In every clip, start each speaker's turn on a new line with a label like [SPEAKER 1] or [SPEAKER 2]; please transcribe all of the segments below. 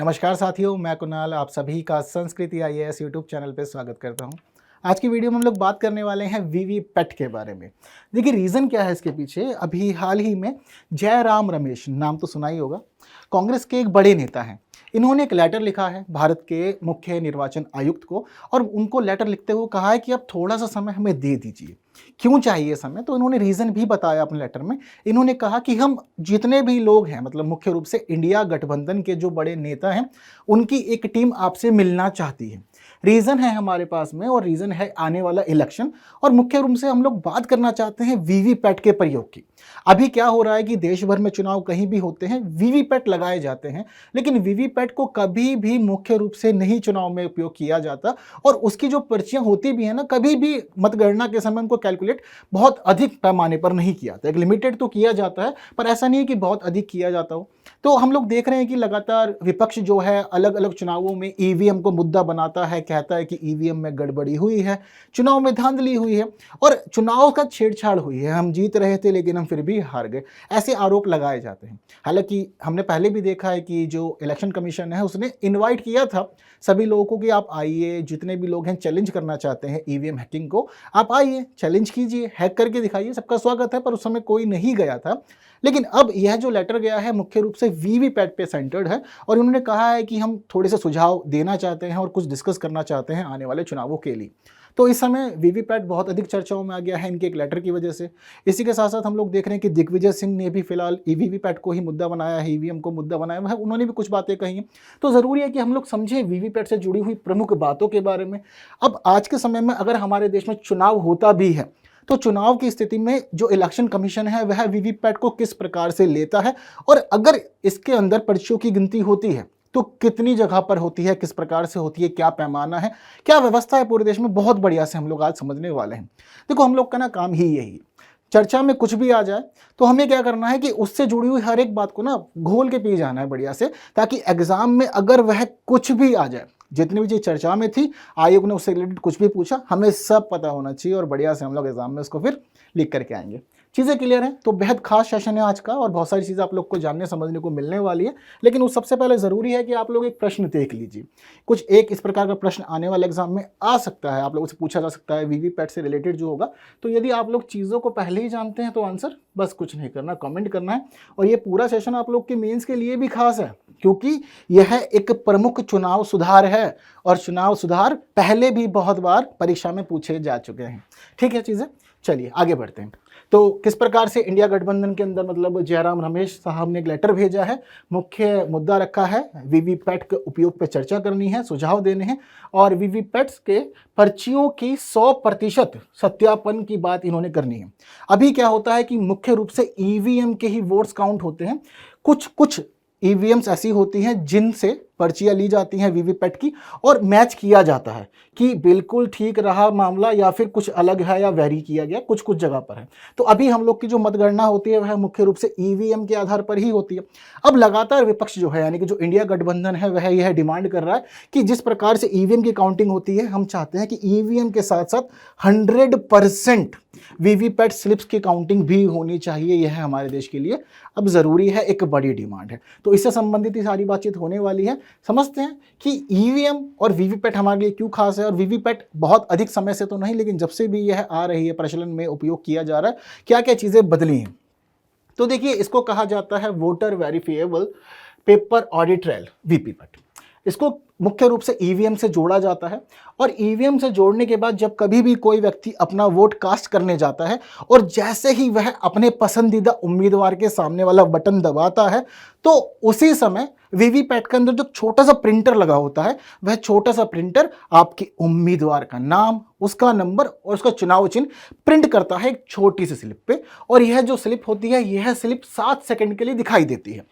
[SPEAKER 1] नमस्कार साथियों, मैं कुणाल आप सभी का संस्कृति आईएएस यूट्यूब चैनल पे स्वागत करता हूं। आज की वीडियो में हम लोग बात करने वाले हैं वीवीपैट के बारे में। देखिए रीज़न क्या है इसके पीछे। अभी हाल ही में जयराम रमेश, नाम तो सुना ही होगा, कांग्रेस के एक बड़े नेता हैं। इन्होंने एक लेटर लिखा है भारत के मुख्य निर्वाचन आयुक्त को और उनको लेटर लिखते हुए कहा है कि अब थोड़ा सा समय हमें दे दीजिए। क्यों चाहिए समय, तो इन्होंने रीज़न भी बताया अपने लेटर में। इन्होंने कहा कि हम जितने भी लोग हैं, मतलब मुख्य रूप से इंडिया गठबंधन के जो बड़े नेता हैं, उनकी एक टीम आपसे मिलना चाहती है। रीज़न है हमारे पास में और रीज़न है आने वाला इलेक्शन, और मुख्य रूप से हम लोग बात करना चाहते हैं वीवीपैट के प्रयोग की। अभी क्या हो रहा है कि देश भर में चुनाव कहीं भी होते हैं, वीवीपैट लगाए जाते हैं, लेकिन वीवीपैट को कभी भी मुख्य रूप से नहीं चुनाव में उपयोग किया जाता। और उसकी जो पर्चियां होती भी है ना, कभी भी मतगणना के समय उनको कैलकुलेट बहुत अधिक पैमाने पर नहीं किया जाता। एक लिमिटेड तो किया जाता है, पर ऐसा नहीं है कि बहुत अधिक किया जाता हो। तो हम लोग देख रहे हैं कि लगातार विपक्ष जो है अलग अलग चुनावों में ईवीएम को मुद्दा बनाता है, कहता है कि ईवीएम में गड़बड़ी हुई है, चुनाव में धांधली हुई है और चुनाव का छेड़छाड़ हुई है, हम जीत रहे थे लेकिन हम फिर भी हार गए, ऐसे आरोप लगाए जाते हैं। हालांकि हमने पहले भी देखा है कि जो इलेक्शन कमीशन है उसने इनवाइट किया था सभी लोगों को कि आप आइए, जितने भी लोग हैं चैलेंज करना चाहते हैं ईवीएम हैकिंग को, आप आइए, चैलेंज कीजिए, हैक करके दिखाइए, सबका स्वागत है। पर उस समय कोई नहीं गया था। लेकिन अब यह जो लेटर गया है मुख्य रूप से वीवीपैट पे सेंटर्ड है और उन्होंने कहा है कि हम थोड़े से सुझाव देना चाहते हैं और कुछ डिस्कस करना चाहते हैं आने वाले चुनावों के लिए। तो इस समय वीवीपैट बहुत अधिक चर्चाओं में आ गया है इनके एक लेटर की वजह से। इसी के साथ साथ हम लोग देख रहे हैं कि दिग्विजय सिंह ने भी फिलहाल वीवीपैट को ही मुद्दा बनाया है, ईवीएम को मुद्दा बनाया है, उन्होंने भी कुछ बातें कही हैं। तो ज़रूरी है कि हम लोग समझें वीवीपैट से जुड़ी हुई प्रमुख बातों के बारे में। अब आज के समय में अगर हमारे देश में चुनाव होता भी है तो चुनाव की स्थिति में जो इलेक्शन कमीशन है वह वीवीपैट को किस प्रकार से लेता है, और अगर इसके अंदर पर्चियों की गिनती होती है तो कितनी जगह पर होती है, किस प्रकार से होती है, क्या पैमाना है, क्या व्यवस्था है पूरे देश में, बहुत बढ़िया से हम लोग आज समझने वाले हैं। देखो हम लोग का ना काम ही यही, चर्चा में कुछ भी आ जाए तो हमें क्या करना है कि उससे जुड़ी हुई हर एक बात को ना घोल के पी जाना है बढ़िया से, ताकि एग्जाम में अगर वह कुछ भी आ जाए, जितनी भी चीज़ चर्चा में थी, आयोग ने उससे रिलेटेड कुछ भी पूछा, हमें सब पता होना चाहिए और बढ़िया से हम लोग एग्जाम में उसको फिर लिख करके आएंगे। चीज़ें क्लियर हैं? तो बेहद खास सेशन है आज का और बहुत सारी चीज़ें आप लोग को जानने समझने को मिलने वाली है। लेकिन उस सबसे पहले ज़रूरी है कि आप लोग एक प्रश्न देख लीजिए। कुछ एक इस प्रकार का प्रश्न आने वाले एग्जाम में आ सकता है, आप लोगों से पूछा जा सकता है वीवीपैट से रिलेटेड जो होगा। तो यदि आप लोग चीज़ों को पहले ही जानते हैं तो आंसर बस कुछ नहीं करना, कमेंट करना है। और ये पूरा सेशन आप लोग के मेंस के लिए भी खास है, क्योंकि यह एक प्रमुख चुनाव सुधार है और चुनाव सुधार पहले भी बहुत बार परीक्षा में पूछे जा चुके हैं। ठीक है चीज़ें, चलिए आगे बढ़ते हैं। तो किस प्रकार से इंडिया गठबंधन के अंदर मतलब जयराम रमेश साहब ने एक लेटर भेजा है, मुख्य मुद्दा रखा है वीवीपैट के उपयोग पर चर्चा करनी है, सुझाव देने हैं और वीवीपैट्स के पर्चियों की 100% सत्यापन की बात इन्होंने करनी है। अभी क्या होता है कि मुख्य रूप से ईवीएम के ही वोट्स काउंट होते हैं। कुछ ईवीएम्स ऐसी होती हैं जिनसे पर्चियां ली जाती हैं वीवीपैट की और मैच किया जाता है कि बिल्कुल ठीक रहा मामला या फिर कुछ अलग है या वेरी किया गया, कुछ जगह पर है। तो अभी हम लोग की जो मतगणना होती है वह मुख्य रूप से ईवीएम के आधार पर ही होती है। अब लगातार विपक्ष जो है, यानी कि जो इंडिया गठबंधन है, वह यह डिमांड कर रहा है कि जिस प्रकार से ईवीएम की काउंटिंग होती है, हम चाहते हैं कि ईवीएम के साथ साथ 100% वीवीपैट स्लिप्स की काउंटिंग भी होनी चाहिए। यह हमारे देश के लिए अब जरूरी है, एक बड़ी डिमांड है। तो इससे संबंधित ही सारी बातचीत होने वाली है। समझते हैं कि ईवीएम और वीवीपैट हमारे लिए क्यों खास है, और वीवीपैट बहुत अधिक समय से तो नहीं, लेकिन जब से भी यह आ रही है, प्रचलन में उपयोग किया जा रहा है, क्या क्या चीज़ें बदली हैं। तो देखिए, इसको कहा जाता है voter verifiable paper audit trail, VVPAT. इसको मुख्य रूप से ईवीएम से जोड़ा जाता है और ईवीएम से जोड़ने के बाद जब कभी भी कोई व्यक्ति अपना वोट कास्ट करने जाता है और जैसे ही वह अपने पसंदीदा उम्मीदवार के सामने वाला बटन दबाता है, तो उसी समय वीवीपैट के अंदर जो छोटा सा प्रिंटर लगा होता है, वह छोटा सा प्रिंटर आपके उम्मीदवार का नाम, उसका नंबर और उसका चुनाव चिन्ह प्रिंट करता है एक छोटी सी स्लिप पे। और यह जो स्लिप होती है, यह स्लिप 7 सेकंड के लिए दिखाई देती है।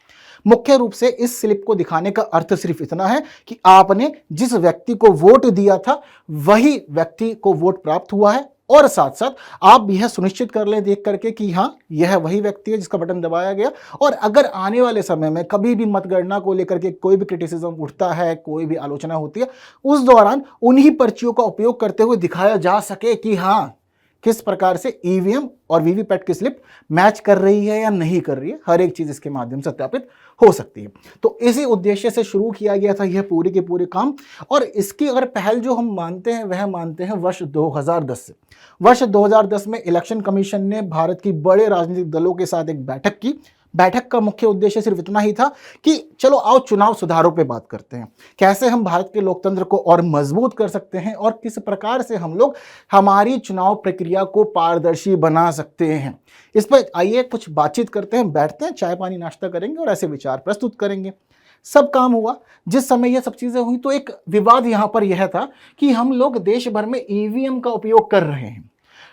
[SPEAKER 1] मुख्य रूप से इस स्लिप को दिखाने का अर्थ सिर्फ इतना है कि आपने जिस व्यक्ति को वोट दिया था वही व्यक्ति को वोट प्राप्त हुआ है, और साथ साथ आप यह सुनिश्चित कर लें देख करके कि हाँ, यह वही व्यक्ति है जिसका बटन दबाया गया। और अगर आने वाले समय में कभी भी मतगणना को लेकर के कोई भी क्रिटिसिज्म उठता है, कोई भी आलोचना होती है, उस दौरान उन्हीं पर्चियों का उपयोग करते हुए दिखाया जा सके कि हाँ, किस प्रकार से ईवीएम और वीवीपैट की स्लिप मैच कर रही है या नहीं कर रही है, हर एक चीज इसके माध्यम से सत्यापित हो सकती है। तो इसी उद्देश्य से शुरू किया गया था यह पूरी के पूरे काम। और इसकी अगर पहल जो हम मानते हैं वह मानते हैं वर्ष 2010 से। वर्ष 2010 में इलेक्शन कमीशन ने भारत की बड़े राजनीतिक दलों के साथ एक बैठक की। बैठक का मुख्य उद्देश्य सिर्फ इतना ही था कि चलो आओ चुनाव सुधारों पे बात करते हैं, कैसे हम भारत के लोकतंत्र को और मजबूत कर सकते हैं और किस प्रकार से हम लोग हमारी चुनाव प्रक्रिया को पारदर्शी बना सकते हैं। इस पर आइए कुछ बातचीत करते हैं, बैठते हैं, चाय पानी नाश्ता करेंगे और ऐसे विचार प्रस्तुत करेंगे। सब काम हुआ। जिस समय यह सब चीजें हुई तो एक विवाद यहां पर यह था कि हम लोग देश भर में ईवीएम का उपयोग कर रहे हैं,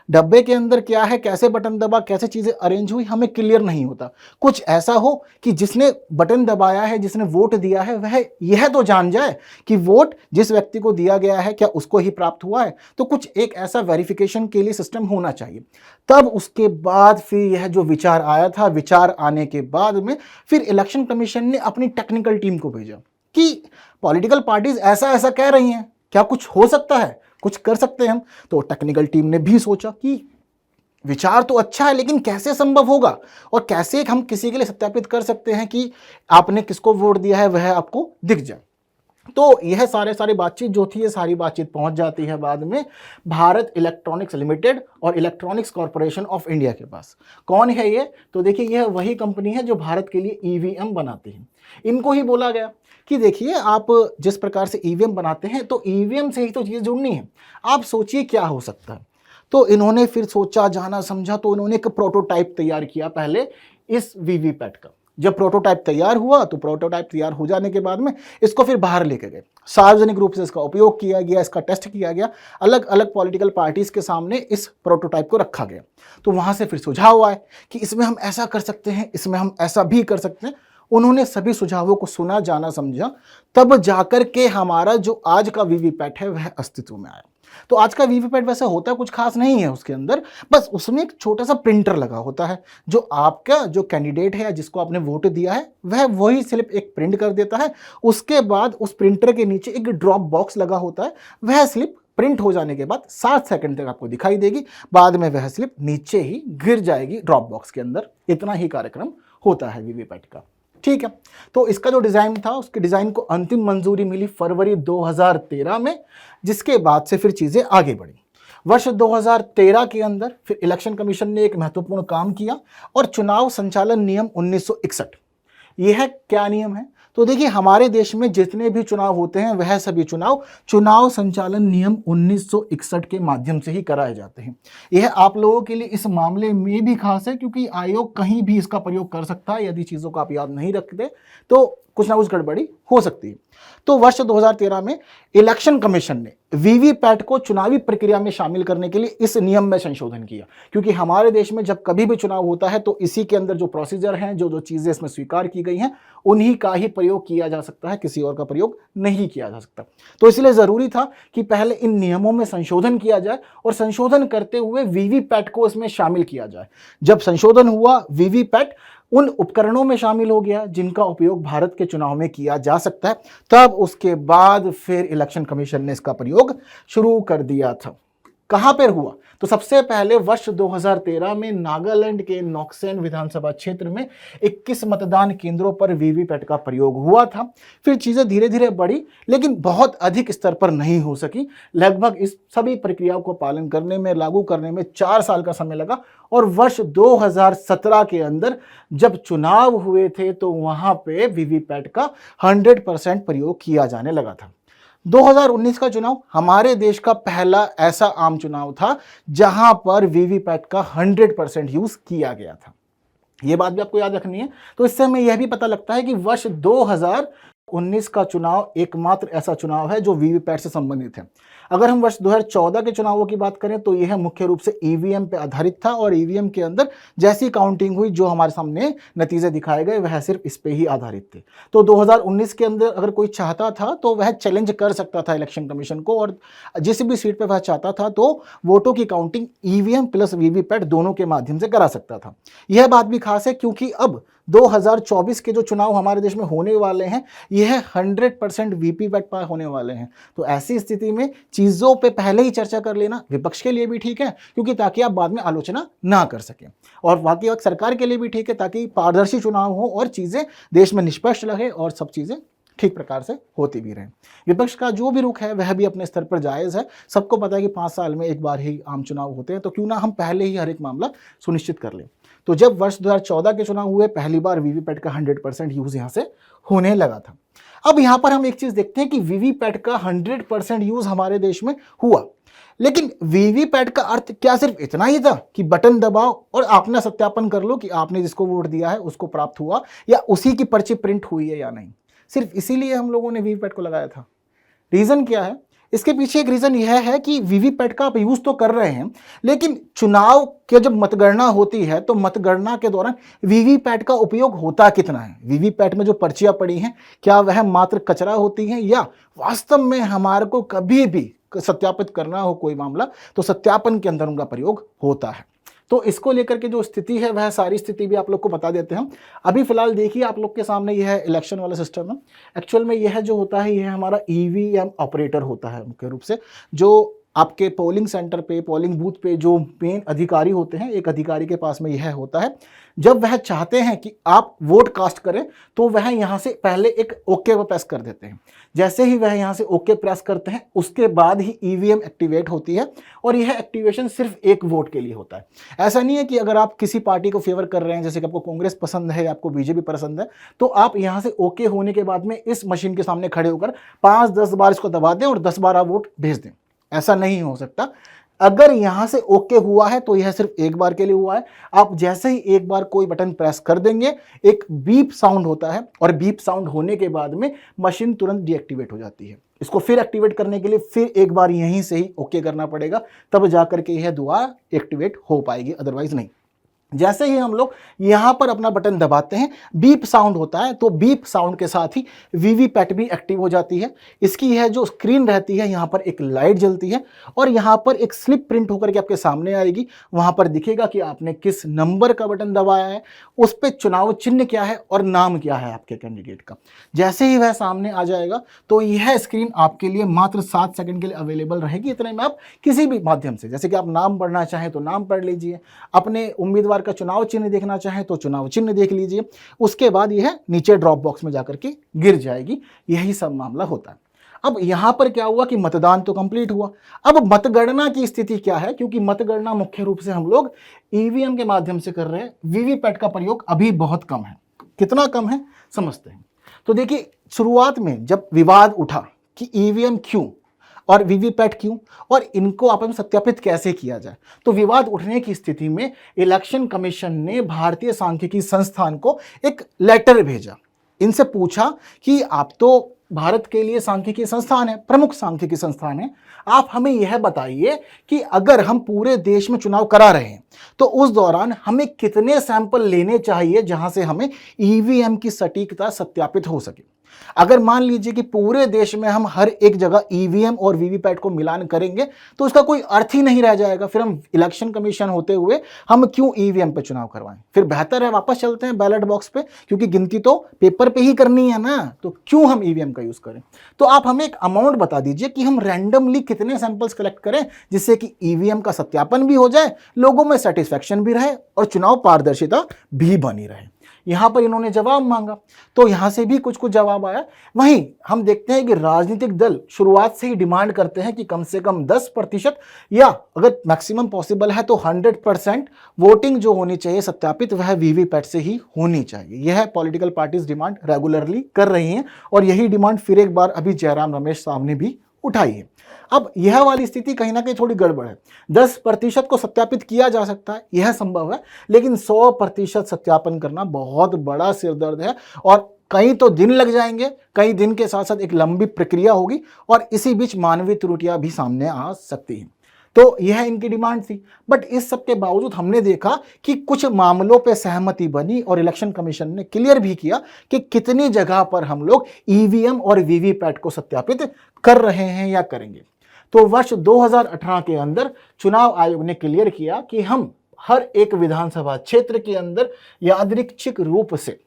[SPEAKER 1] डब्बे के अंदर क्या है, कैसे बटन दबा, कैसे चीजें अरेंज हुई, हमें क्लियर नहीं होता। कुछ ऐसा हो कि जिसने बटन दबाया है, जिसने वोट दिया है, वह यह तो जान जाए कि वोट जिस व्यक्ति को दिया गया है क्या उसको ही प्राप्त हुआ है। तो कुछ एक ऐसा वेरिफिकेशन के लिए सिस्टम होना चाहिए। तब उसके बाद फिर यह जो विचार आया था, विचार आने के बाद में फिर इलेक्शन कमीशन ने अपनी टेक्निकल टीम को भेजा कि पॉलिटिकल पार्टीज ऐसा ऐसा कह रही हैं, क्या कुछ हो सकता है, कुछ कर सकते हैं हम। तो टेक्निकल टीम ने भी सोचा कि विचार तो अच्छा है लेकिन कैसे संभव होगा और कैसे हम किसी के लिए सत्यापित कर सकते हैं कि आपने किसको वोट दिया है वह आपको दिख जाए। तो यह सारी बातचीत जो थी, ये सारी बातचीत पहुंच जाती है बाद में भारत इलेक्ट्रॉनिक्स लिमिटेड और इलेक्ट्रॉनिक्स कॉर्पोरेशन ऑफ इंडिया के पास। कौन है ये? तो देखिए यह वही कंपनी है जो भारत के लिए ईवीएम बनाती है। इनको ही बोला गया कि देखिए आप जिस प्रकार से ईवीएम बनाते हैं तो ईवीएम से ही तो चीज़ जुड़नी है, आप सोचिए क्या हो सकता है। तो इन्होंने फिर सोचा, जाना समझा, तो इन्होंने एक प्रोटोटाइप तैयार किया पहले इस वीवीपैट का। जब प्रोटोटाइप तैयार हुआ तो प्रोटोटाइप तैयार हो जाने के बाद में इसको फिर बाहर लेके गए, सार्वजनिक रूप से इसका उपयोग किया गया, इसका टेस्ट किया गया, अलग अलग पॉलिटिकल पार्टीज के सामने इस प्रोटोटाइप को रखा गया। तो वहां से फिर सुझाव आए कि इसमें हम ऐसा कर सकते हैं, इसमें हम ऐसा भी कर सकते हैं। उन्होंने सभी सुझावों को सुना, जाना समझा, तब जाकर के हमारा जो आज का वीवीपैट है वह अस्तित्व में आया। तो आज का वीवीपैट वैसे होता कुछ खास नहीं है उसके अंदर, बस उसमें एक छोटा सा प्रिंटर लगा होता है जो आपका जो कैंडिडेट है या जिसको आपने वोट दिया है वह वही स्लिप एक प्रिंट कर देता है। उसके बाद उस प्रिंटर के नीचे एक ड्रॉप बॉक्स लगा होता है, वह स्लिप प्रिंट हो जाने के बाद 7 सेकंड तक आपको दिखाई देगी, बाद में वह स्लिप नीचे ही गिर जाएगी ड्रॉप बॉक्स के अंदर। इतना ही कार्यक्रम होता है वीवीपैट का। ठीक है, तो इसका जो डिज़ाइन था उसके डिज़ाइन को अंतिम मंजूरी मिली फरवरी 2013 में, जिसके बाद से फिर चीज़ें आगे बढ़ी। वर्ष 2013 के अंदर फिर इलेक्शन कमीशन ने एक महत्वपूर्ण काम किया और चुनाव संचालन नियम 1961, यह क्या नियम है? तो देखिए हमारे देश में जितने भी चुनाव होते हैं वह सभी चुनाव संचालन नियम 1961 के माध्यम से ही कराए जाते हैं। यह आप लोगों के लिए इस मामले में भी खास है क्योंकि आयोग कहीं भी इसका प्रयोग कर सकता है। यदि चीज़ों को आप याद नहीं रखते तो कुछ ना कुछ गड़बड़ी हो सकती है। तो वर्ष 2013 में इलेक्शन कमीशन ने वीवीपैट को चुनावी प्रक्रिया में शामिल करने के लिए इस नियम में संशोधन किया, क्योंकि हमारे देश में जब कभी भी चुनाव होता है तो इसी के अंदर जो प्रोसीजर हैं, जो चीजें इसमें स्वीकार की गई हैं, उन्हीं का ही प्रयोग किया जा सकता है, किसी और का प्रयोग नहीं किया जा सकता। तो इसलिए जरूरी था कि पहले इन नियमों में संशोधन किया जाए और संशोधन करते हुए वीवीपैट को इसमें शामिल किया जाए। जब संशोधन हुआ, वीवीपैट उन उपकरणों में शामिल हो गया जिनका उपयोग भारत के चुनाव में किया जा सकता है। तब उसके बाद फिर इलेक्शन कमीशन ने इसका प्रयोग शुरू कर दिया था। कहां पर हुआ? तो सबसे पहले वर्ष 2013 में नागालैंड के नॉक्सेन विधानसभा क्षेत्र में 21 मतदान केंद्रों पर वीवीपैट का प्रयोग हुआ था। फिर चीजें धीरे धीरे बढ़ी, लेकिन बहुत अधिक स्तर पर नहीं हो सकी। लगभग इस सभी प्रक्रियाओं को पालन करने में, लागू करने में 4 साल का समय लगा और वर्ष 2017 के अंदर जब चुनाव हुए थे तो वहां पे वीवीपैट का 100% प्रयोग किया जाने लगा था। 2019 का चुनाव हमारे देश का पहला ऐसा आम चुनाव था जहां पर वीवीपैट का 100% यूज किया गया था। यह बात भी आपको याद रखनी है। तो इससे हमें यह भी पता लगता है कि वर्ष 2019 का चुनाव एकमात्र ऐसा चुनाव है जो वीवीपैट से संबंधित है। अगर हम वर्ष 2014 के चुनावों की बात करें तो यह मुख्य रूप से ईवीएम पे आधारित था और ईवीएम के अंदर जैसी काउंटिंग हुई, जो हमारे सामने नतीजे दिखाए गए, वह सिर्फ इस पे ही आधारित थे। तो 2019 के अंदर अगर कोई चाहता था तो वह चैलेंज कर सकता था इलेक्शन कमीशन को, और जिस भी सीट पे वह चाहता था तो वोटों की काउंटिंग ईवीएम प्लस वीवीपैट दोनों के माध्यम से करा सकता था। यह बात भी खास है क्योंकि अब 2024 के जो चुनाव हमारे देश में होने वाले हैं यह 100% वीवीपैट पर होने वाले हैं। तो ऐसी स्थिति में चीज़ों पे पहले ही चर्चा कर लेना विपक्ष के लिए भी ठीक है, क्योंकि ताकि आप बाद में आलोचना ना कर सकें, और बाकी वक्त सरकार के लिए भी ठीक है ताकि पारदर्शी चुनाव हो और चीज़ें देश में निष्पक्ष रहे और सब चीज़ें ठीक प्रकार से होती भी रहें। विपक्ष का जो भी रुख है वह भी अपने स्तर पर जायज़ है। सबको पता है कि 5 साल में एक बार ही आम चुनाव होते हैं, तो क्यों ना हम पहले ही हर एक मामला सुनिश्चित कर लें। तो जब वर्ष 2014 के चुनाव हुए, पहली बार वीवीपैट का 100% यूज़ यहाँ से होने लगा था। अब यहाँ पर हम एक चीज़ देखते हैं कि वीवीपैट का 100% यूज़ हमारे देश में हुआ, लेकिन वीवीपैट का अर्थ क्या सिर्फ इतना ही था कि बटन दबाओ और आपने सत्यापन कर लो कि आपने जिसको वोट दिया है उसको प्राप्त हुआ या उसी की पर्ची प्रिंट हुई है या नहीं? सिर्फ इसीलिए हम लोगों ने वीवीपैट को लगाया था? रीज़न क्या है? इसके पीछे एक रीज़न यह है कि वीवीपैट का आप यूज़ तो कर रहे हैं, लेकिन चुनाव के जब मतगणना होती है तो मतगणना के दौरान वीवीपैट का उपयोग होता कितना है? वीवीपैट में जो पर्चियां पड़ी हैं, क्या वह मात्र कचरा होती हैं या वास्तव में हमारे को कभी भी सत्यापित करना हो कोई मामला तो सत्यापन के अंदर उनका प्रयोग होता है? तो इसको लेकर के जो स्थिति है वह सारी स्थिति भी आप लोग को बता देते हैं। अभी फिलहाल देखिए आप लोग के सामने यह इलेक्शन वाला सिस्टम है। एक्चुअल में यह जो होता है यह हमारा ईवीएम ऑपरेटर होता है मुख्य रूप से, जो आपके पोलिंग सेंटर पे, पोलिंग बूथ पे जो मेन अधिकारी होते हैं, एक अधिकारी के पास में यह होता है। जब वह चाहते हैं कि आप वोट कास्ट करें तो वह यहाँ से पहले एक ओके पर प्रेस कर देते हैं। जैसे ही वह यहाँ से ओके प्रेस करते हैं उसके बाद ही ईवीएम एक्टिवेट होती है, और यह एक्टिवेशन सिर्फ एक वोट के लिए होता है। ऐसा नहीं है कि अगर आप किसी पार्टी को फेवर कर रहे हैं, जैसे कि आपको कांग्रेस पसंद है या आपको बीजेपी पसंद है, तो आप यहाँ से ओके होने के बाद में इस मशीन के सामने खड़े होकर 5-10 बार इसको दबा दें और 10 बार आप वोट भेज दें। ऐसा नहीं हो सकता। अगर यहां से ओके हुआ है तो यह सिर्फ एक बार के लिए हुआ है। आप जैसे ही एक बार कोई बटन प्रेस कर देंगे, एक बीप साउंड होता है, और बीप साउंड होने के बाद में मशीन तुरंत डीएक्टिवेट हो जाती है। इसको फिर एक्टिवेट करने के लिए फिर एक बार यहीं से ही ओके करना पड़ेगा, तब जाकर के यह दोबारा एक्टिवेट हो पाएगी, अदरवाइज नहीं। जैसे ही हम लोग यहाँ पर अपना बटन दबाते हैं, बीप साउंड होता है, तो बीप साउंड के साथ ही वीवीपैट भी एक्टिव हो जाती है। इसकी यह जो स्क्रीन रहती है, यहाँ पर एक लाइट जलती है और यहाँ पर एक स्लिप प्रिंट होकर के आपके सामने आएगी। वहाँ पर दिखेगा कि आपने किस नंबर का बटन दबाया है, उस पर चुनाव चिन्ह क्या है और नाम क्या है आपके कैंडिडेट का। जैसे ही वह सामने आ जाएगा तो यह स्क्रीन आपके लिए मात्र 7 सेकंड के लिए अवेलेबल रहेगी। इतने में आप किसी भी माध्यम से, जैसे कि आप नाम पढ़ना चाहें तो नाम पढ़ लीजिए, अपने उम्मीदवार का चुनाव चिन्ह देखना चाहें तो चुनाव चिन्ह देख लीजिए, उसके बाद यह नीचे ड्रॉप बॉक्स में जाकर के गिर जाएगी। यही सब मामला होता है। अब यहां पर क्या हुआ कि मतदान तो कंप्लीट हुआ। अब मतगणना की स्थिति क्या है, क्योंकि मतगणना मुख्य रूप से हम लोग ईवीएम के माध्यम से कर रहे हैं, वीवीपैट का प्रयोग अभी बहुत कम है। कितना कम है समझते हैं। तो देखिए, शुरुआत में जब विवाद उठा कि ईवीएम क्यों और वीवीपैट क्यों और इनको आपस में सत्यापित कैसे किया जाए, तो विवाद उठने की स्थिति में इलेक्शन कमीशन ने भारतीय सांख्यिकी संस्थान को एक लेटर भेजा। इनसे पूछा कि आप तो भारत के लिए सांख्यिकी संस्थान है, प्रमुख सांख्यिकी संस्थान है, आप हमें यह बताइए कि अगर हम पूरे देश में चुनाव करा रहे हैं तो उस दौरान हमें कितने सैंपल लेने चाहिए जहां से हमें ईवीएम की सटीकता सत्यापित हो सके। अगर मान लीजिए कि पूरे देश में हम हर एक जगह ईवीएम और वीवीपैट को मिलान करेंगे तो उसका कोई अर्थ ही नहीं रह जाएगा। फिर हम इलेक्शन कमीशन होते हुए हम क्यों ईवीएम पे चुनाव करवाएं? फिर बेहतर है वापस चलते हैं बैलेट बॉक्स पे, क्योंकि गिनती तो पेपर पे ही करनी है ना, तो क्यों हम ईवीएम का यूज करें? तो आप हमें एक अमाउंट बता दीजिए कि हम रैंडमली कितने सैंपल्स कलेक्ट करें जिससे कि ईवीएम का सत्यापन भी हो जाए, लोगों में सेटिस्फैक्शन भी रहे और चुनाव पारदर्शिता भी बनी रहे। यहां पर इन्होंने जवाब मांगा तो यहां से भी कुछ जवाब आया। वहीं हम देखते हैं कि राजनीतिक दल शुरुआत से ही डिमांड करते हैं कि कम से कम 10% या अगर मैक्सिमम पॉसिबल है तो 100% वोटिंग जो होनी चाहिए सत्यापित, वह वीवीपैट से ही होनी चाहिए। यह पॉलिटिकल पार्टीज डिमांड रेगुलरली कर रही हैं और यही डिमांड फिर एक बार अभी जयराम रमेश साहब ने भी उठाई है। अब यह वाली स्थिति कहीं ना कहीं थोड़ी गड़बड़ है। 10% को सत्यापित किया जा सकता है, यह संभव है, लेकिन 100% सत्यापन करना बहुत बड़ा सिरदर्द है और कई तो दिन लग जाएंगे, कई दिन के साथ साथ एक लंबी प्रक्रिया होगी और इसी बीच मानवीय त्रुटियां भी सामने आ सकती हैं। तो यह इनकी डिमांड थी। बट इस सब के बावजूद हमने देखा कि कुछ मामलों पे सहमति बनी और इलेक्शन कमीशन ने क्लियर भी किया कि कितनी जगह पर हम लोग ईवीएम और वीवीपैट को सत्यापित कर रहे हैं या करेंगे। तो वर्ष 2018 के अंदर चुनाव आयोग ने क्लियर किया कि हम हर एक विधानसभा क्षेत्र के अंदर यादृच्छिक रूप से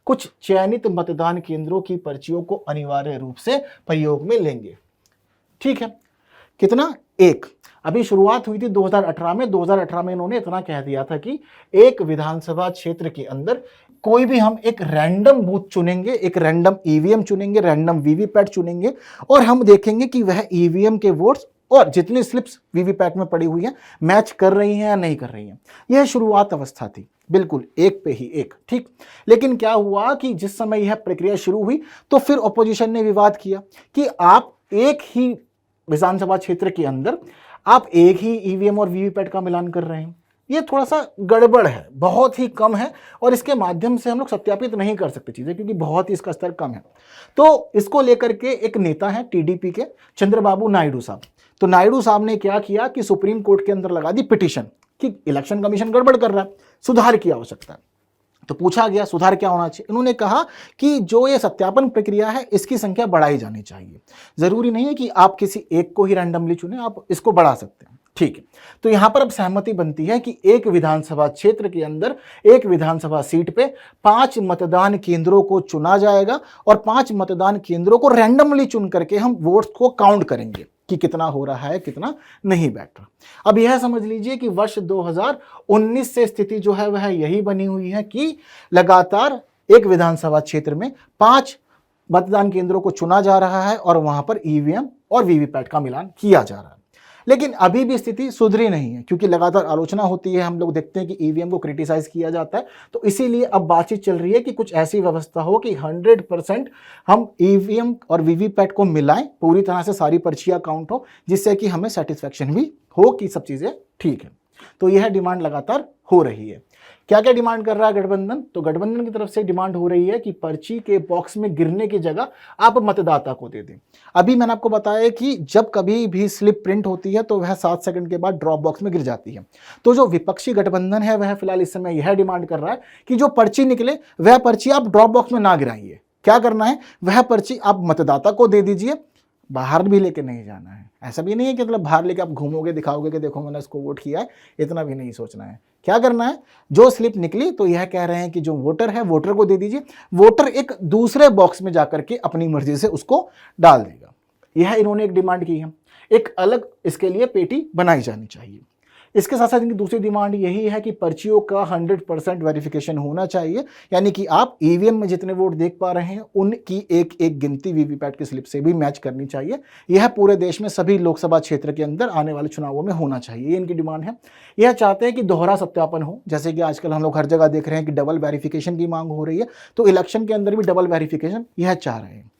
[SPEAKER 1] कुछ चयनित मतदान केंद्रों की पर्चियों को अनिवार्य रूप से प्रयोग में लेंगे। ठीक है, कितना? 1। अभी शुरुआत हुई थी 2018 में। 2018 में इन्होंने इतना कह दिया था कि एक विधानसभा क्षेत्र के अंदर कोई भी हम एक रैंडम बूथ चुनेंगे, एक रैंडम ईवीएम चुनेंगे, रैंडम वीवीपैट चुनेंगे और हम देखेंगे कि वह ईवीएम के वोट्स और जितनी स्लिप्स वीवीपैट में पड़ी हुई हैं मैच कर रही हैं या नहीं कर रही हैं। यह शुरुआत अवस्था थी, बिल्कुल एक पे ही एक, ठीक। लेकिन क्या हुआ कि जिस समय यह प्रक्रिया शुरू हुई तो फिर ऑपोजिशन ने विवाद किया कि आप एक ही विधानसभा क्षेत्र के अंदर आप एक ही ईवीएम और वीवीपैट का मिलान कर रहे हैं। ये थोड़ा सा गड़बड़ है, बहुत ही कम है और इसके माध्यम से हम लोग सत्यापित नहीं कर सकते चीजें क्योंकि बहुत ही इसका स्तर कम है। तो इसको लेकर के एक नेता है टीडीपी के चंद्रबाबू नायडू साहब। तो नायडू साहब ने क्या किया कि सुप्रीम कोर्ट के अंदर लगा दी पिटीशन कि इलेक्शन कमीशन गड़बड़ कर रहा है, सुधार की आवश्यकता है। तो पूछा गया सुधार क्या होना चाहिए। इन्होंने कहा कि जो ये सत्यापन प्रक्रिया है इसकी संख्या बढ़ाई जानी चाहिए। जरूरी नहीं है कि आप किसी एक को ही रैंडमली चुने, आप इसको बढ़ा सकते हैं, ठीक है। तो यहां पर अब सहमति बनती है कि एक विधानसभा क्षेत्र के अंदर एक विधानसभा सीट पे 5 मतदान केंद्रों को चुना जाएगा और 5 मतदान केंद्रों को रैंडमली चुन करके हम वोट्स को काउंट करेंगे कि कितना हो रहा है, कितना नहीं बैठ रहा। अब यह समझ लीजिए कि वर्ष 2019 से स्थिति जो है वह यही बनी हुई है कि लगातार एक विधानसभा क्षेत्र में 5 मतदान केंद्रों को चुना जा रहा है और वहां पर ईवीएम और वीवीपैट का मिलान किया जा रहा है। लेकिन अभी भी स्थिति सुधरी नहीं है क्योंकि लगातार आलोचना होती है, हम लोग देखते हैं कि ईवीएम को क्रिटिसाइज किया जाता है। तो इसीलिए अब बातचीत चल रही है कि कुछ ऐसी व्यवस्था हो कि 100% हम ईवीएम और वीवीपैट को मिलाएं, पूरी तरह से सारी पर्चियां काउंट हो, जिससे कि हमें सेटिस्फैक्शन भी हो कि सब चीजें ठीक है। तो यह डिमांड लगातार हो रही है। क्या क्या डिमांड कर रहा है गठबंधन? तो गठबंधन की तरफ से डिमांड हो रही है कि पर्ची के बॉक्स में गिरने की जगह आप मतदाता को दे दें। अभी मैंने आपको बताया कि जब कभी भी स्लिप प्रिंट होती है तो वह 7 सेकंड के बाद ड्रॉप बॉक्स में गिर जाती है। तो जो विपक्षी गठबंधन है वह फिलहाल इस समय यह डिमांड कर रहा है कि जो पर्ची निकले वह पर्ची आप ड्रॉप बॉक्स में ना गिराइए। क्या करना है, वह पर्ची आप मतदाता को दे दीजिए, बाहर भी लेके नहीं जाना है। ऐसा भी नहीं है कि मतलब बाहर लेके आप घूमोगे दिखाओगे कि देखो मैंने इसको वोट किया है, इतना भी नहीं सोचना है। क्या करना है, जो स्लिप निकली तो यह कह रहे हैं कि जो वोटर है वोटर को दे दीजिए, वोटर एक दूसरे बॉक्स में जाकर के अपनी मर्जी से उसको डाल देगा। यह इन्होंने एक डिमांड की है। एक अलग इसके लिए पेटी बनाई जानी चाहिए। इसके साथ साथ इनकी दूसरी डिमांड यही है कि पर्चियों का 100% वेरिफिकेशन होना चाहिए, यानी कि आप ईवीएम में जितने वोट देख पा रहे हैं उनकी एक एक गिनती वीवीपैट की स्लिप से भी मैच करनी चाहिए। यह पूरे देश में सभी लोकसभा क्षेत्र के अंदर आने वाले चुनावों में होना चाहिए, ये इनकी डिमांड है। यह चाहते हैं कि दोहरा सत्यापन हो, जैसे कि आजकल हम लोग हर जगह देख रहे हैं कि डबल वेरिफिकेशन की मांग हो रही है, तो इलेक्शन के अंदर भी डबल वेरिफिकेशन यह चाह रहे हैं।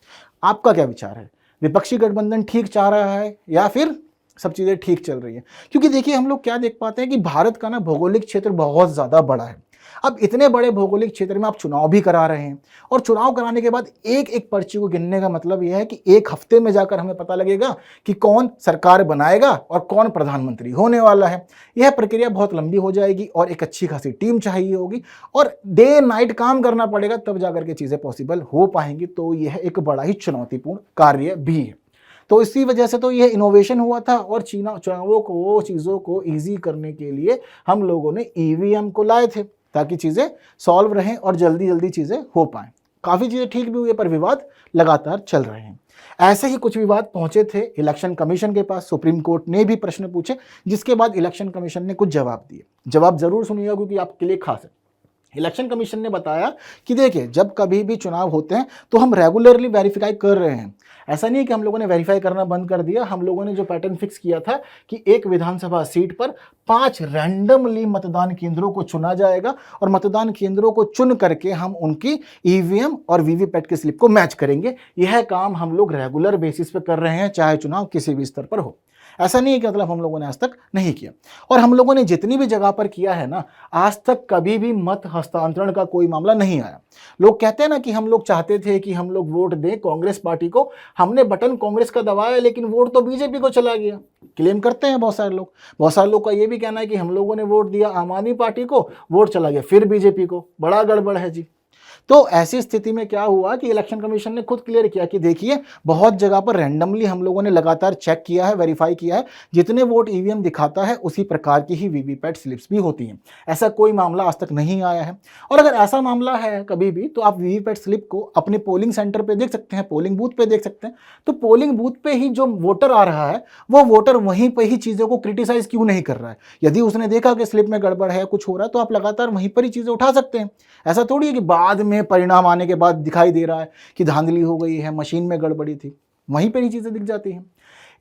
[SPEAKER 1] आपका क्या विचार है? विपक्षी गठबंधन ठीक चाह रहा है या फिर सब चीज़ें ठीक चल रही है? क्योंकि देखिए हम लोग क्या देख पाते हैं कि भारत का ना भौगोलिक क्षेत्र बहुत ज़्यादा बड़ा है। अब इतने बड़े भौगोलिक क्षेत्र में आप चुनाव भी करा रहे हैं और चुनाव कराने के बाद एक एक पर्ची को गिनने का मतलब यह है कि एक हफ्ते में जाकर हमें पता लगेगा कि कौन सरकार बनाएगा और कौन प्रधानमंत्री होने वाला है। यह प्रक्रिया बहुत लंबी हो जाएगी और एक अच्छी खासी टीम चाहिए होगी और डे नाइट काम करना पड़ेगा, तब जाकर के चीज़ें पॉसिबल हो पाएंगी। तो यह एक बड़ा ही चुनौतीपूर्ण कार्य भी है। तो इसी वजह से तो यह इनोवेशन हुआ था और चुनावों को चीज़ों को ईजी करने के लिए हम लोगों ने ईवीएम को लाए थे ताकि चीज़ें सॉल्व रहें और जल्दी जल्दी चीज़ें हो पाएं। काफ़ी चीज़ें ठीक भी हुई पर विवाद लगातार चल रहे हैं। ऐसे ही कुछ विवाद पहुंचे थे इलेक्शन कमीशन के पास। सुप्रीम कोर्ट ने भी प्रश्न पूछे जिसके बाद इलेक्शन कमीशन ने कुछ जवाब दिए। जवाब जरूर सुनिएगा क्योंकि आपके लिए खास है। इलेक्शन कमीशन ने बताया कि देखिए जब कभी भी चुनाव होते हैं तो हम रेगुलरली वेरीफाई कर रहे हैं। ऐसा नहीं है कि हम लोगों ने वेरीफाई करना बंद कर दिया। हम लोगों ने जो पैटर्न फिक्स किया था कि एक विधानसभा सीट पर 5 रैंडमली मतदान केंद्रों को चुना जाएगा और मतदान केंद्रों को चुन करके हम उनकी ईवीएम और वीवीपैट की स्लिप को मैच करेंगे। यह काम हम लोग रेगुलर बेसिस पे कर रहे हैं, चाहे चुनाव किसी भी स्तर पर हो। ऐसा नहीं है कि मतलब हम लोगों ने आज तक नहीं किया। और हम लोगों ने जितनी भी जगह पर किया है ना, आज तक कभी भी मत हस्तांतरण का कोई मामला नहीं आया। लोग कहते हैं ना कि हम लोग चाहते थे कि हम लोग वोट दें कांग्रेस पार्टी को, हमने बटन कांग्रेस का दबाया लेकिन वोट तो बीजेपी को चला गया। क्लेम करते हैं बहुत सारे लोग। बहुत सारे लोग का ये भी कहना है कि हम लोगों ने वोट दिया आम आदमी पार्टी को, वोट चला गया फिर बीजेपी को। बड़ा गड़बड़ है जी। तो ऐसी स्थिति में क्या हुआ कि इलेक्शन कमीशन ने खुद क्लियर किया कि देखिए बहुत जगह पर रैंडमली हम लोगों ने लगातार चेक किया है, वेरीफाई किया है, जितने वोट ईवीएम दिखाता है उसी प्रकार की ही वीवीपैट स्लिप्स भी होती हैं। ऐसा कोई मामला आज तक नहीं आया है। और अगर ऐसा मामला है कभी भी तो आप वीवीपैट स्लिप को अपने पोलिंग सेंटर पे देख सकते हैं, पोलिंग बूथ पे देख सकते हैं। तो पोलिंग बूथ पे ही जो वोटर आ रहा है वो वोटर वहीं पे ही चीज़ों को क्रिटिसाइज क्यों नहीं कर रहा है। यदि उसने देखा कि स्लिप में गड़बड़ है, कुछ हो रहा है, तो आप लगातार वहीं पर ही चीज़ें उठा सकते हैं। ऐसा थोड़ी है कि बाद में परिणाम आने के बाद दिखाई दे रहा है कि धांधली हो गई है, मशीन में गड़बड़ी थी, वहीं पर ही चीज़ें दिख जाती हैं।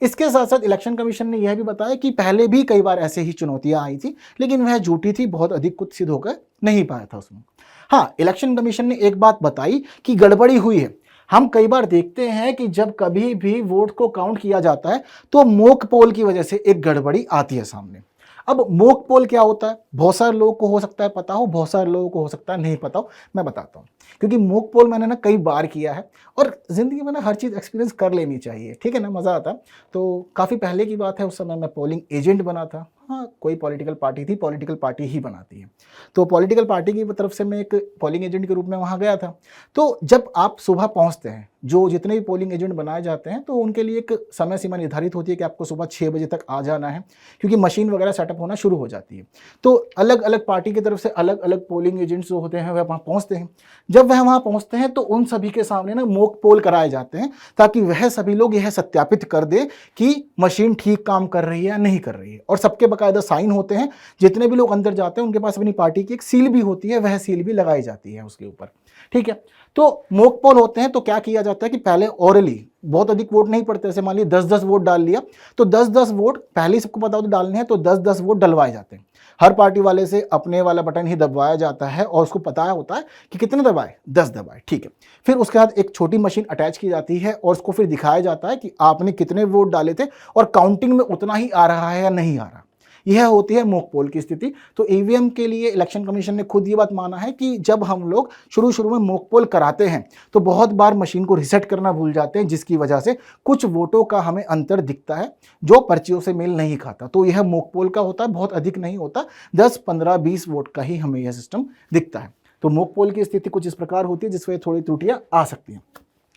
[SPEAKER 1] इसके साथ साथ इलेक्शन कमीशन ने यह भी बताया कि पहले भी कई बार ऐसे ही चुनौतियां आई थी, लेकिन वह झूठी थी, बहुत अधिक कुछ सिद्ध होकर नहीं पाया था उसमें। हाँ, इलेक्शन कमीशन ने एक बात बताई कि गड़बड़ी हुई है। हम कई बार देखते हैं कि जब कभी भी वोट को काउंट किया जाता है तो मोक पोल की वजह से एक गड़बड़ी आती है सामने। अब मोक पोल क्या होता है, बहुत सारे लोगों को हो सकता है पता हो, बहुत सारे लोगों को हो सकता है नहीं पता हो। मैं बताता हूँ, क्योंकि मोक पोल मैंने ना कई बार किया है और ज़िंदगी में ना हर चीज़ एक्सपीरियंस कर लेनी चाहिए, ठीक है ना, मज़ा आता है। तो काफ़ी पहले की बात है, उस समय मैं पोलिंग एजेंट बना था। हाँ, कोई पॉलिटिकल पार्टी थी, पॉलिटिकल पार्टी ही बनाती है। तो पॉलिटिकल पार्टी की तरफ से मैं एक पोलिंग एजेंट के रूप में वहाँ गया था। तो जब आप सुबह पहुँचते हैं, जो जितने भी पोलिंग एजेंट बनाए जाते हैं तो उनके लिए एक समय सीमा निर्धारित होती है कि आपको सुबह 6 बजे तक आ जाना है, क्योंकि मशीन वगैरह सेटअप होना शुरू हो जाती है। तो अलग अलग पार्टी की तरफ से अलग अलग पोलिंग एजेंट्स जो होते हैं वह वहाँ पहुँचते हैं। जब वह वहाँ पहुँचते हैं तो उन सभी के सामने ना मॉक पोल कराए जाते हैं, ताकि वह सभी लोग यह सत्यापित कर दे कि मशीन ठीक काम कर रही है या नहीं कर रही है। और सबके बाकायदा साइन होते हैं, जितने भी लोग अंदर जाते हैं उनके पास अपनी पार्टी की एक सील भी होती है, वह सील भी लगाई जाती है उसके ऊपर, ठीक है। तो मॉक पोल होते हैं तो क्या किया जाता है कि पहले ओरली बहुत अधिक वोट नहीं पड़ते, जैसे मान लीजिए 10-10 वोट डाल लिया, तो 10-10 वोट पहले ही सबको पता हो तो डालने हैं, तो 10-10 वोट डलवाए जाते हैं। हर पार्टी वाले से अपने वाला बटन ही दबाया जाता है और उसको पता होता है कि कितने दबाए, 10 दबाए, ठीक है। फिर उसके बाद एक छोटी मशीन अटैच की जाती है और उसको फिर दिखाया जाता है कि आपने कितने वोट डाले थे और काउंटिंग में उतना ही आ रहा है या नहीं आ रहा। यह होती है मॉक पोल की स्थिति। तो ईवीएम के लिए इलेक्शन कमीशन ने खुद ये बात माना है कि जब हम लोग शुरू में मॉक पोल कराते हैं तो बहुत बार मशीन को रिसेट करना भूल जाते हैं, जिसकी वजह से कुछ वोटों का हमें अंतर दिखता है जो पर्चियों से मेल नहीं खाता। तो यह मॉक पोल का होता है, बहुत अधिक नहीं होता, 10, 15, 20 वोट का ही हमें यह सिस्टम दिखता है। तो मॉक पोल की स्थिति कुछ इस प्रकार होती है जिसमें थोड़ी त्रुटियां आ सकती हैं।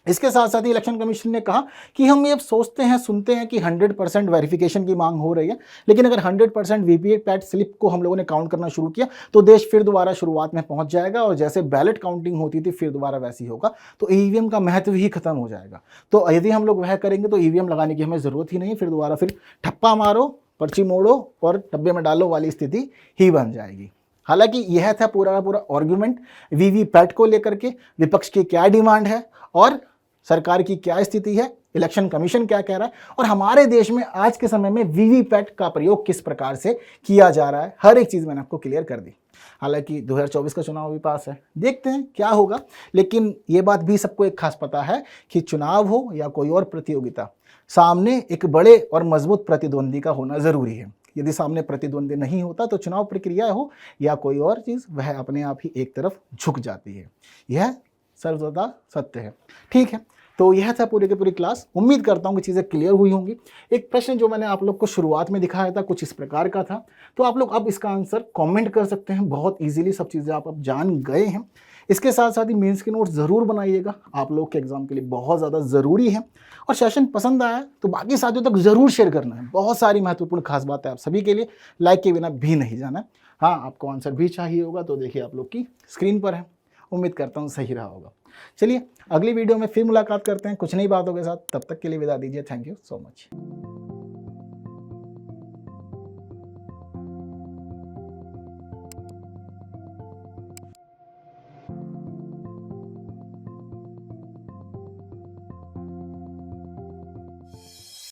[SPEAKER 1] इसके साथ साथ ही इलेक्शन कमीशन ने कहा कि हम ये सोचते हैं, सुनते हैं कि 100% वेरिफिकेशन की मांग हो रही है, लेकिन अगर 100% वीवीपैट स्लिप को हम लोगों ने काउंट करना शुरू किया तो देश फिर दोबारा शुरुआत में पहुंच जाएगा और जैसे बैलेट काउंटिंग होती थी फिर दोबारा वैसी होगा, तो ईवीएम का महत्व ही खत्म हो जाएगा। तो यदि हम लोग वह करेंगे तो ईवीएम लगाने की हमें ज़रूरत ही नहीं, फिर दोबारा फिर ठप्पा मारो, पर्ची मोड़ो और डब्बे में डालो वाली स्थिति ही बन जाएगी। हालांकि यह था पूरा का पूरा आर्गुमेंट वीवीपैट को लेकर के, विपक्ष की क्या डिमांड है और सरकार की क्या स्थिति है, इलेक्शन कमीशन क्या कह रहा है और हमारे देश में आज के समय में वीवीपैट का प्रयोग किस प्रकार से किया जा रहा है। हर एक चीज़ मैंने आपको क्लियर कर दी। हालांकि 2024 का चुनाव भी पास है, देखते हैं क्या होगा, लेकिन ये बात भी सबको एक खास पता है कि चुनाव हो या कोई और प्रतियोगिता, सामने एक बड़े और मजबूत प्रतिद्वंदी का होना ज़रूरी है। यदि सामने प्रतिद्वंदी नहीं होता तो चुनाव प्रक्रिया हो या कोई और चीज़, वह अपने आप ही एक तरफ झुक जाती है। यह सर्वदा सत्य है, ठीक है। तो यह था पूरी की पूरी क्लास। उम्मीद करता हूँ कि चीज़ें क्लियर हुई होंगी। एक प्रश्न जो मैंने आप लोग को शुरुआत में दिखाया था कुछ इस प्रकार का था, तो आप लोग अब इसका आंसर कमेंट कर सकते हैं। बहुत इजीली सब चीज़ें आप अब जान गए हैं। इसके साथ साथ ही मेंस के नोट्स ज़रूर बनाइएगा, आप लोग के एग्जाम के लिए बहुत ज़्यादा ज़रूरी है। और सेशन पसंद आया तो बाकी साथियों तक ज़रूर शेयर करना है। बहुत सारी महत्वपूर्ण खास बात है आप सभी के लिए, लाइक के बिना भी नहीं जाना। हाँ, आपको आंसर भी चाहिए होगा तो देखिए आप लोग की स्क्रीन पर है। उम्मीद करता हूँ सही रहा होगा। चलिए अगली वीडियो में फिर मुलाकात करते हैं कुछ नई बातों के साथ। तब तक के लिए विदा दीजिए। Thank you so much.